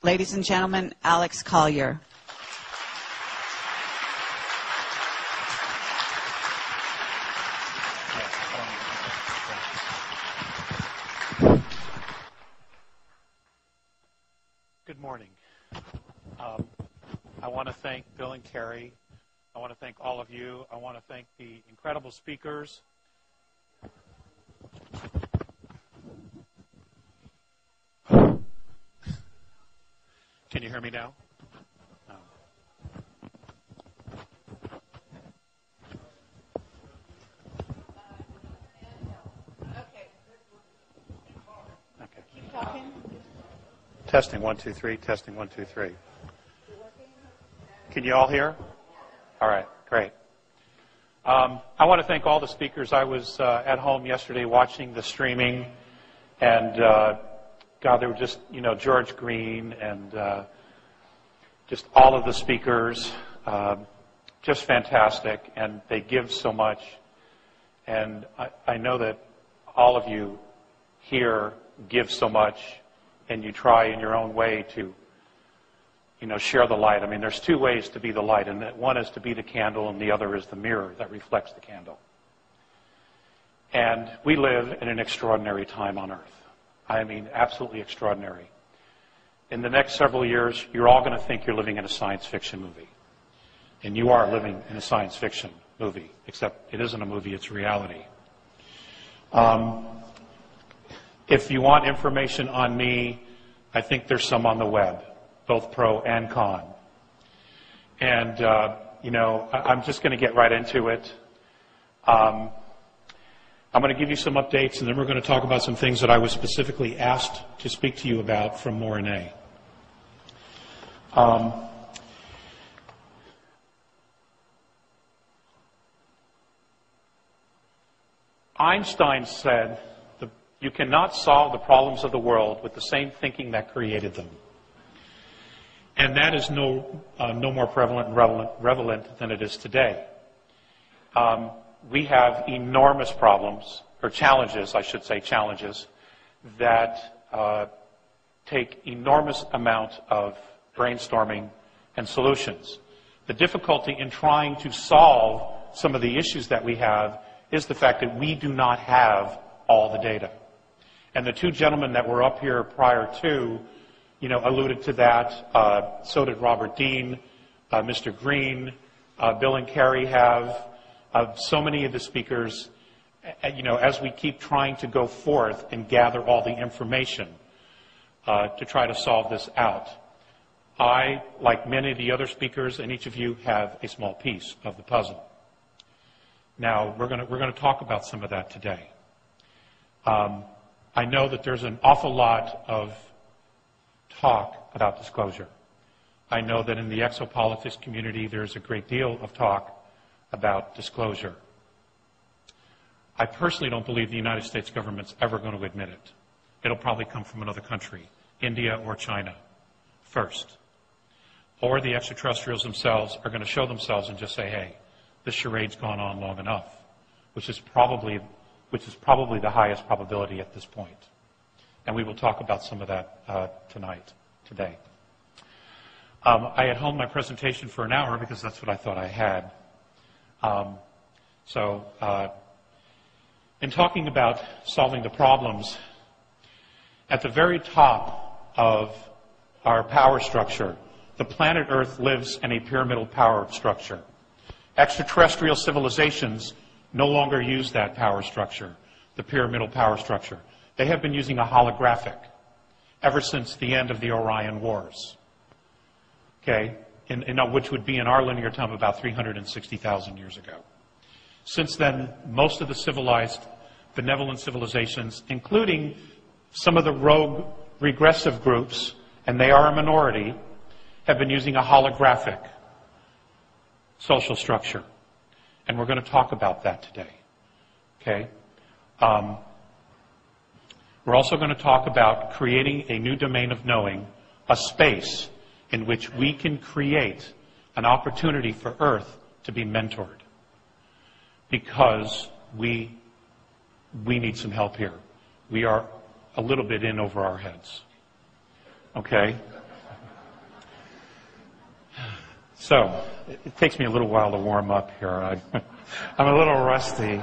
Ladies and gentlemen, Alex Collier. Good morning. I want to thank Bill and Carrie. I want to thank all of you. I want to thank the incredible speakers. Can you hear me now? No. Okay. Keep talking. Testing 1 2 3. Testing 1 2 3. Can you all hear? All right. Great. I want to thank all the speakers. I was at home yesterday watching the streaming, and God, there were just, George Green and just all of the speakers, just fantastic, and they give so much. And I know that all of you here give so much, and you try in your own way to, share the light. I mean, there's two ways to be the light, and one is to be the candle, and the other is the mirror that reflects the candle. And we live in an extraordinary time on earth. I mean, absolutely extraordinary. In the next several years, you're all going to think you're living in a science fiction movie. And you are living in a science fiction movie, except it isn't a movie, it's reality. If you want information on me, I think there's some on the web, both pro and con. And, I'm just going to get right into it. I'm going to give you some updates, and then we're going to talk about some things that I was specifically asked to speak to you about from Morine. Einstein said, you cannot solve the problems of the world with the same thinking that created them. And that is no more prevalent and relevant than it is today. We have enormous problems, or challenges, I should say, challenges, that take enormous amount of brainstorming and solutions. The difficulty in trying to solve some of the issues that we have is the fact that we do not have all the data. And the two gentlemen that were up here prior to, alluded to that. So did Robert Dean, Mr. Green, Bill and Carrie have. So many of the speakers, as we keep trying to go forth and gather all the information to try to solve this out. I, like many of the other speakers, and each of you, have a small piece of the puzzle. Now, we're going to talk about some of that today. I know that there's an awful lot of talk about disclosure. I know that in the exopolitics community, there's a great deal of talk about disclosure. I personally don't believe the United States government's ever going to admit it. It'll probably come from another country, India or China, first. Or the extraterrestrials themselves are going to show themselves and just say, hey, this charade's gone on long enough, which is probably the highest probability at this point. And we will talk about some of that today. I had honed my presentation for an hour because that's what I thought I had. In talking about solving the problems, at the very top of our power structure, the planet Earth lives in a pyramidal power structure. Extraterrestrial civilizations no longer use that power structure, the pyramidal power structure. They have been using a holographic ever since the end of the Orion Wars, okay, which would be in our linear time about 360,000 years ago. Since then, most of the civilized, benevolent civilizations, including some of the rogue, regressive groups, and they are a minority, have been using a holographic social structure. And we're going to talk about that today. Okay? We're also going to talk about creating a new domain of knowing, a space in which we can create an opportunity for Earth to be mentored. Because we need some help here. We are a little bit in over our heads. Okay? So, it takes me a little while to warm up here. I'm a little rusty.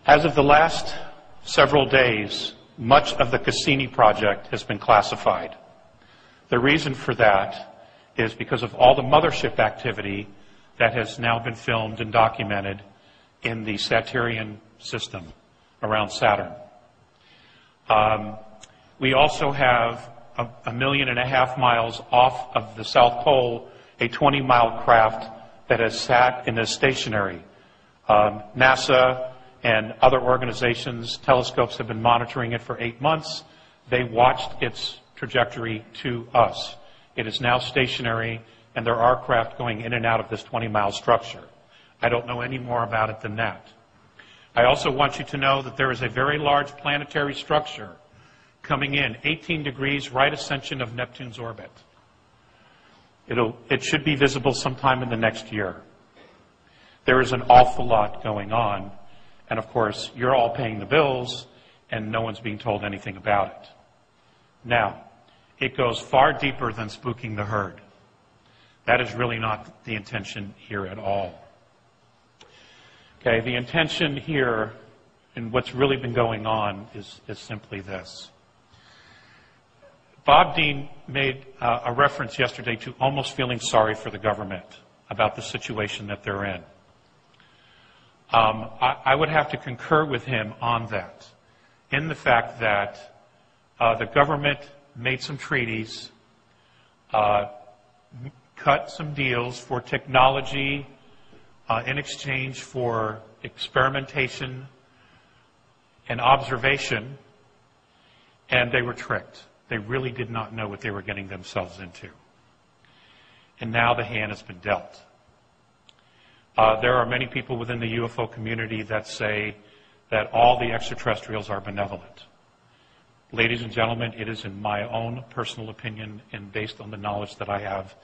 As of the last several days, much of the Cassini project has been classified. The reason for that is because of all the mothership activity that has now been filmed and documented in the Saturnian system around Saturn. We also have 1.5 million miles off of the South Pole, a 20-mile craft that has sat in a stationary. NASA and other organizations, telescopes have been monitoring it for 8 months. They watched its trajectory to us. It is now stationary, and there are craft going in and out of this 20-mile structure. I don't know any more about it than that. I also want you to know that there is a very large planetary structure coming in, 18 degrees right ascension of Neptune's orbit. It should be visible sometime in the next year. There is an awful lot going on, and of course, you're all paying the bills, and no one's being told anything about it. Now, it goes far deeper than spooking the herd. That is really not the intention here at all. Okay, the intention here, and what's really been going on, is simply this. Bob Dean made a reference yesterday to almost feeling sorry for the government about the situation that they're in. I would have to concur with him on that, in the fact that the government made some treaties, cut some deals for technology in exchange for experimentation and observation, and they were tricked. They really did not know what they were getting themselves into. And now the hand has been dealt. There are many people within the UFO community that say that all the extraterrestrials are benevolent. Ladies and gentlemen, it is in my own personal opinion and based on the knowledge that I have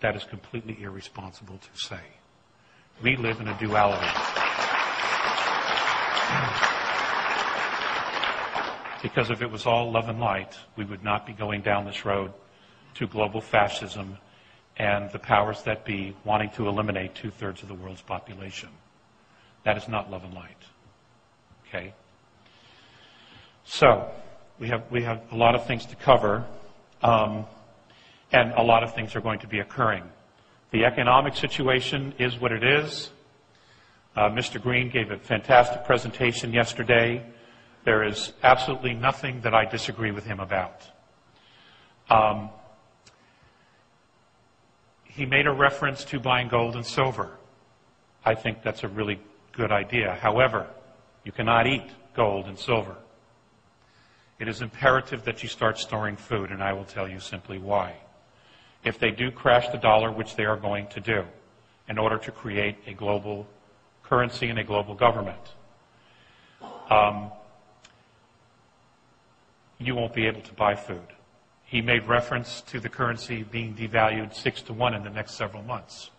that is completely irresponsible to say. We live in a duality. Because if it was all love and light, we would not be going down this road to global fascism and the powers that be wanting to eliminate 2/3 of the world's population. That is not love and light. Okay? So, we have a lot of things to cover, and a lot of things are going to be occurring. The economic situation is what it is. Mr. Green gave a fantastic presentation yesterday. There is absolutely nothing that I disagree with him about. He made a reference to buying gold and silver. I think that's a really good idea. However, you cannot eat gold and silver. It is imperative that you start storing food, and I will tell you simply why. If they do crash the dollar, which they are going to do, in order to create a global currency and a global government, you won't be able to buy food. He made reference to the currency being devalued 6-1 in the next several months.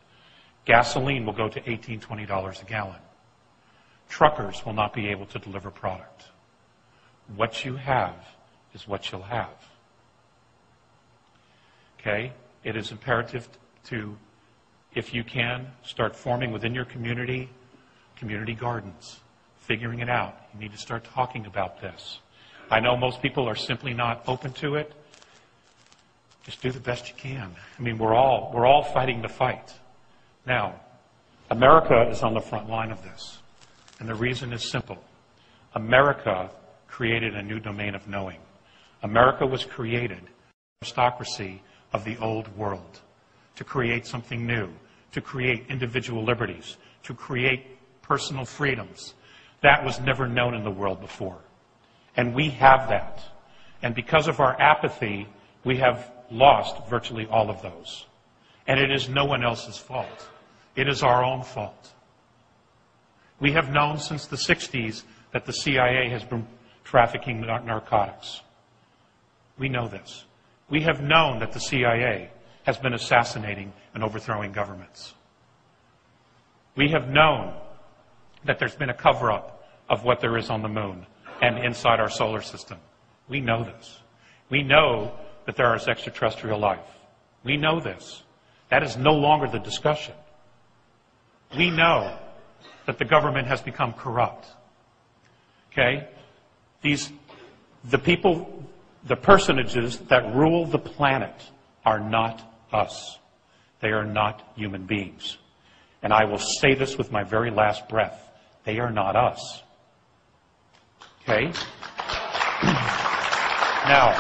Gasoline will go to $18, $20 a gallon. Truckers will not be able to deliver product. What you have is what you'll have. Okay? It is imperative to, if you can, start forming within your community gardens, figuring it out. You need to start talking about this. I know most people are simply not open to it. Just do the best you can. I mean, we're all fighting the fight. Now, America is on the front line of this. And the reason is simple. America created a new domain of knowing. America was created, aristocracy of the old world, to create something new, to create individual liberties, to create personal freedoms. That was never known in the world before. And we have that. And because of our apathy, we have lost virtually all of those. And it is no one else's fault. It is our own fault. We have known since the 60s that the CIA has been trafficking narcotics. We know this. We have known that the CIA has been assassinating and overthrowing governments. We have known that there's been a cover-up of what there is on the moon. and inside our solar system. We know this. We know that there is extraterrestrial life. We know this. That is no longer the discussion. We know that the government has become corrupt. Okay? The people, the personages that rule the planet are not us. They are not human beings. And I will say this with my very last breath. They are not us. Okay? Now,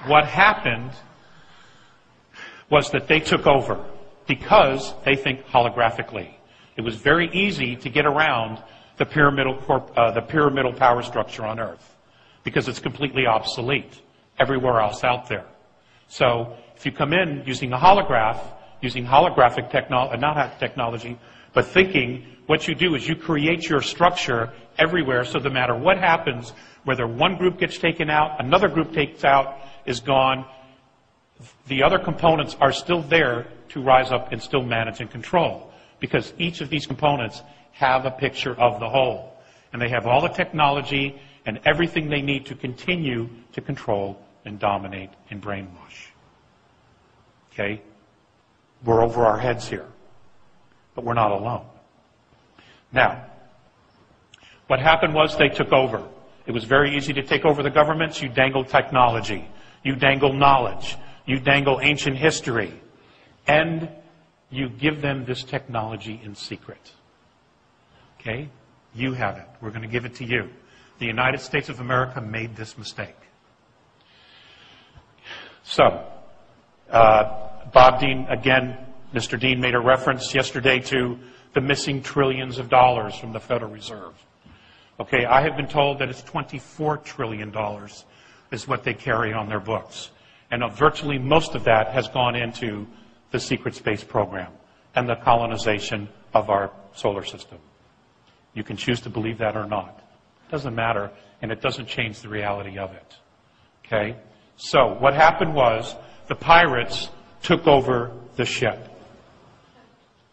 what happened was that they took over because they think holographically. It was very easy to get around the pyramidal power structure on Earth because it's completely obsolete everywhere else out there. So if you come in using a holograph, using holographic technology, but thinking, what you do is you create your structure everywhere, so no matter what happens, whether one group gets taken out, another group takes out, is gone, the other components are still there to rise up and still manage and control. Because each of these components have a picture of the whole. And they have all the technology and everything they need to continue to control and dominate and brainwash. Okay? We're over our heads here. But we're not alone. Now, what happened was they took over. It was very easy to take over the governments. You dangle technology. You dangle knowledge. You dangle ancient history. And you give them this technology in secret. Okay? You have it. We're going to give it to you. The United States of America made this mistake. So, Bob Dean, again, Mr. Dean made a reference yesterday to the missing trillions of dollars from the Federal Reserve. Okay, I have been told that it's $24 trillion is what they carry on their books. And virtually most of that has gone into the secret space program and the colonization of our solar system. You can choose to believe that or not. It doesn't matter, and it doesn't change the reality of it. Okay? So, what happened was the pirates took over the ship.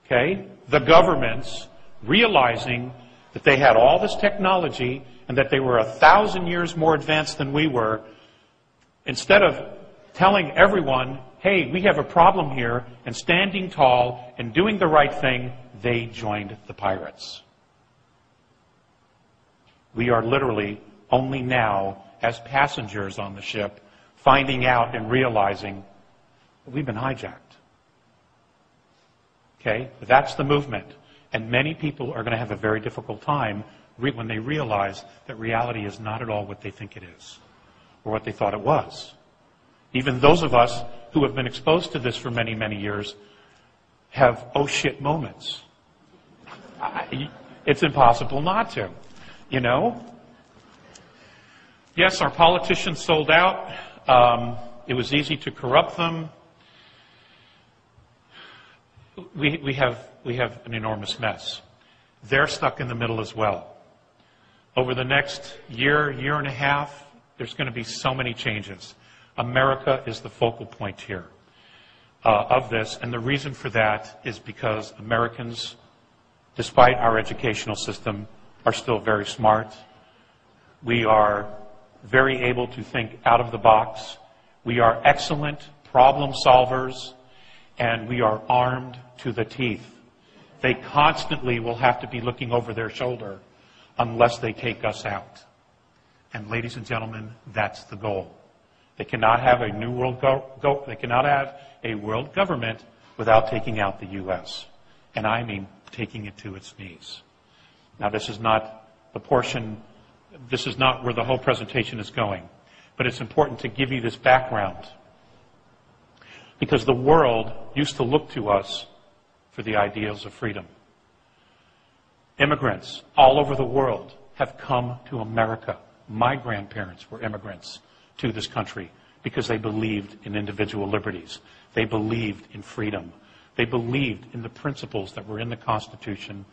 Okay? The governments, realizing that they had all this technology and that they were 1,000 years more advanced than we were, instead of telling everyone, hey, we have a problem here, and standing tall and doing the right thing, they joined the pirates. We are literally only now, as passengers on the ship, finding out and realizing that we've been hijacked. Okay? That's the movement. And many people are going to have a very difficult time when they realize that reality is not at all what they think it is, or what they thought it was. Even those of us who have been exposed to this for many, many years have oh shit moments. It's impossible not to, you know? Yes, our politicians sold out. It was easy to corrupt them. We have an enormous mess. They're stuck in the middle as well. Over the next year and a half, there's going to be so many changes. America is the focal point here of this, and the reason for that is because Americans, despite our educational system, are still very smart. We are very able to think out of the box. We are excellent problem solvers, and we are armed to the teeth. They constantly will have to be looking over their shoulder unless they take us out. And ladies and gentlemen, that's the goal. They cannot have a new world they cannot have a world government without taking out the U.S. And I mean taking it to its knees. Now, this is not the portion, this is not where the whole presentation is going. But it's important to give you this background. Because the world used to look to us for the ideals of freedom. Immigrants all over the world have come to America. My grandparents were immigrants to this country because they believed in individual liberties. They believed in freedom. They believed in the principles that were in the Constitution,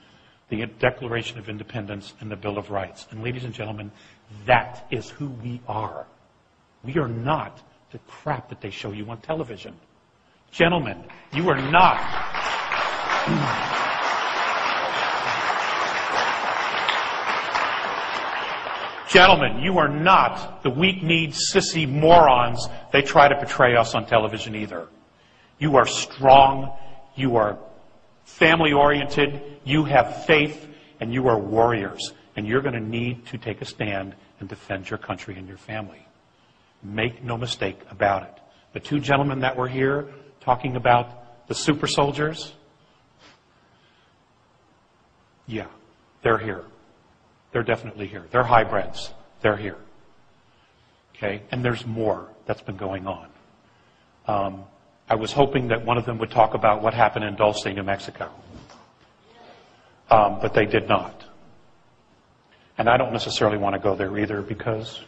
the Declaration of Independence, and the Bill of Rights. And ladies and gentlemen, that is who we are. We are not the crap that they show you on television. Gentlemen, you are not. Gentlemen, you are not the weak-kneed, sissy morons they try to portray us on television either. You are strong, you are family-oriented, you have faith, and you are warriors. And you're going to need to take a stand and defend your country and your family. Make no mistake about it. The two gentlemen that were here talking about the super soldiers, yeah, they're here. They're definitely here. They're hybrids. They're here. Okay? And there's more that's been going on. I was hoping that one of them would talk about what happened in Dulce, New Mexico. But they did not. And I don't necessarily want to go there either because,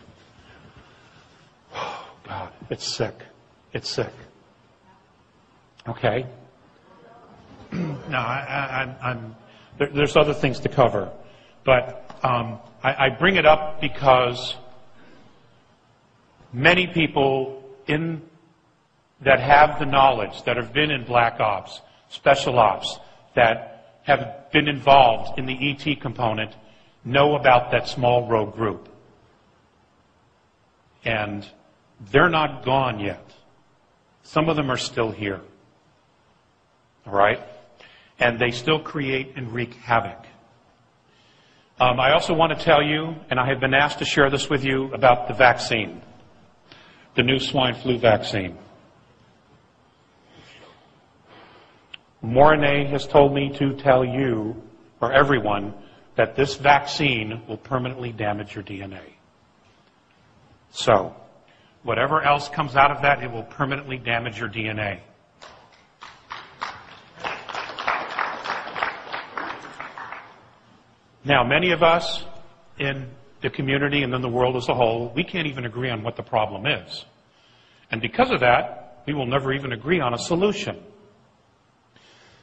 oh God, it's sick. It's sick. Okay? No, there's other things to cover. But I bring it up because many people that have the knowledge, that have been in black ops, special ops, that have been involved in the ET component, know about that small rogue group. And they're not gone yet. Some of them are still here. All right? And they still create and wreak havoc. I also want to tell you, and I have been asked to share this with you, about the vaccine, the new swine flu vaccine. Mornay has told me to tell you, or everyone, that this vaccine will permanently damage your DNA. So, whatever else comes out of that, it will permanently damage your DNA. Now, many of us in the community and in the world as a whole, we can't even agree on what the problem is. And because of that, we will never even agree on a solution.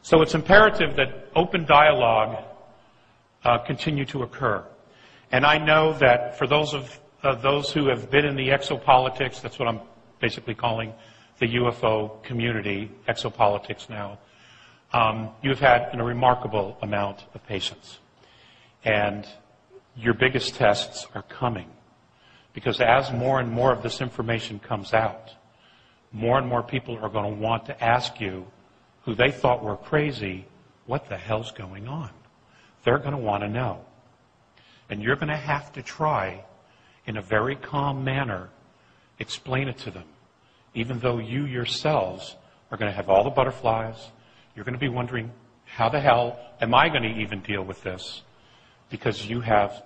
So it's imperative that open dialogue continue to occur. And I know that for those who have been in the exopolitics, that's what I'm basically calling the UFO community, exopolitics now, you've had a remarkable amount of patience. And your biggest tests are coming. Because as more and more of this information comes out, more and more people are going to want to ask you, who they thought were crazy, what the hell's going on? They're going to want to know. And you're going to have to try, in a very calm manner, explain it to them. Even though you yourselves are going to have all the butterflies, you're going to be wondering, how the hell am I going to even deal with this? Because you have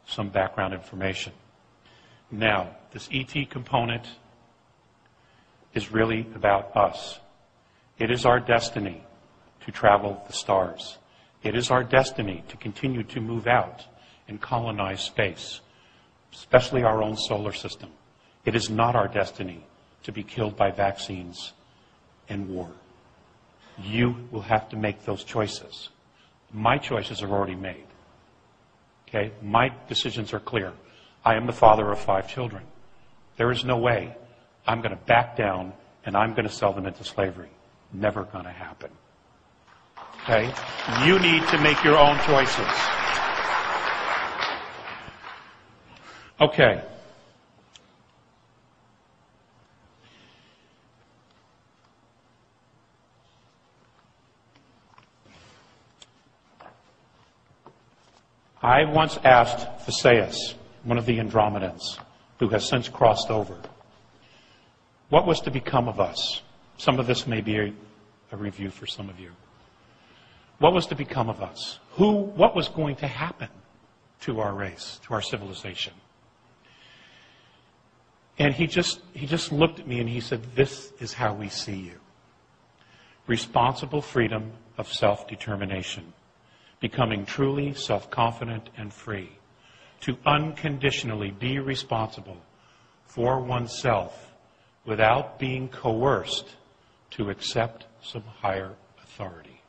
some background information. Now, this ET component is really about us. It is our destiny to travel the stars. It is our destiny to continue to move out and colonize space, especially our own solar system. It is not our destiny to be killed by vaccines and war. You will have to make those choices. My choices are already made. Okay? My decisions are clear. I am the father of 5 children. There is no way I'm going to back down and I'm going to sell them into slavery. Never going to happen. Okay? You need to make your own choices. Okay. I once asked Theseus, one of the Andromedans, who has since crossed over, what was to become of us? Some of this may be a review for some of you. What was to become of us? What was going to happen to our race, to our civilization? And he just looked at me and he said, this is how we see you. Responsible freedom of self-determination. Becoming truly self-confident and free. To unconditionally be responsible for oneself without being coerced to accept some higher authority.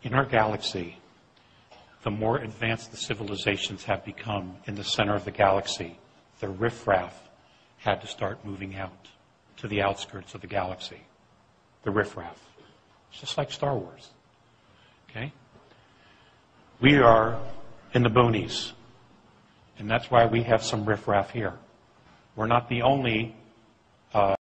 In our galaxy, the more advanced the civilizations have become in the center of the galaxy, the riffraff had to start moving out to the outskirts of the galaxy. the riffraff. It's just like Star Wars. Okay? We are in the boonies. And that's why we have some riffraff here. We're not the only